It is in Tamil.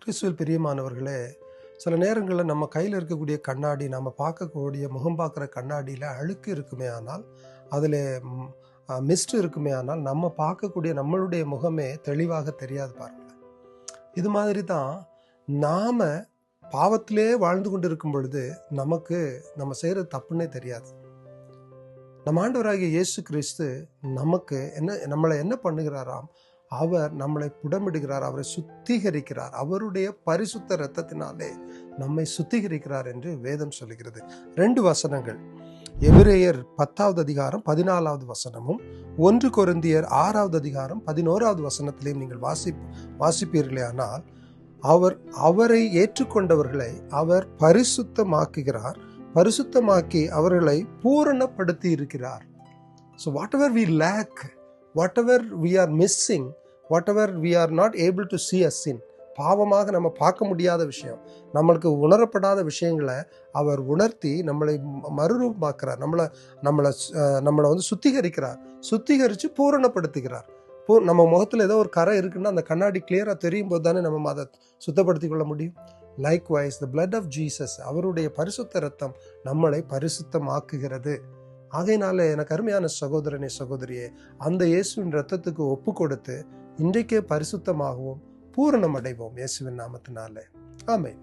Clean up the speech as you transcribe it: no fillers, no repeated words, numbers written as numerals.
கிறிஸ்துவில் பிரியமானவர்களே, சில நேரங்களில் நம்ம கையில் இருக்கக்கூடிய கண்ணாடி, நம்ம பார்க்கக்கூடிய முகம் பார்க்குற கண்ணாடியில் அழுக்கு இருக்குமே ஆனால், அதில் மிஸ்ட் இருக்குமே ஆனால், நம்ம பார்க்கக்கூடிய நம்மளுடைய முகமே தெளிவாக தெரியாது பாருங்களேன். இது மாதிரி தான் நாம் பாவத்திலே வாழ்ந்து கொண்டு இருக்கும் பொழுது நமக்கு நம்ம செய்கிறது தப்புன்னே தெரியாது. நம்ம ஆண்டவராகிய இயேசு கிறிஸ்து நமக்கு நம்மளை என்ன பண்ணுகிறாராம்? அவர் நம்மளை புடமிடுகிறார், அவரை சுத்திகரிக்கிறார், அவருடைய பரிசுத்த இரத்தத்தினாலே நம்மை சுத்திகரிக்கிறார் என்று வேதம் சொல்லுகிறது. 2 வசனங்கள், எபிரேயர் 10வது அதிகாரம் 14வது வசனமும் 1 கொரிந்தியர் 6வது அதிகாரம் 11வது வசனத்திலையும் நீங்கள் வாசிப்பீர்களே ஆனால், அவரை ஏற்றுக்கொண்டவர்களை அவர் பரிசுத்தமாக்குகிறார், பரிசுத்தமாக்கி அவர்களை பூரணப்படுத்தி இருக்கிறார். So whatever we lack, whatever we are missing, whatever we are not able to see as sin, பாவமாக நம்ம பார்க்க முடியாத விஷயம், நம்மளுக்கு உணரப்படாத விஷயங்களை அவர் உணர்த்தி நம்மளை மறுரூபமாக்குறார், நம்மளை சுத்திகரிக்கிறார், சுத்திகரித்து பூரணப்படுத்துகிறார். நம்ம முகத்தில் ஏதோ ஒரு கரை இருக்குன்னா அந்த கண்ணாடி கிளியராக தெரியும் போது தானே நம்ம அதை சுத்தப்படுத்தி கொள்ள முடியும். Likewise the blood of Jesus, அவருடைய பரிசுத்த இரத்தம் நம்மளை பரிசுத்தமாக்குகிறது. ஆகையினால எனக்கு அருமையான சகோதரனே சகோதரியே, அந்த இயேசுவின் இரத்தத்துக்கு ஒப்பு கொடுத்து இன்றைக்கே பரிசுத்தமாகவும் பூரணம் அடைவோம் இயேசுவின் நாமத்தினாலே. ஆமென்.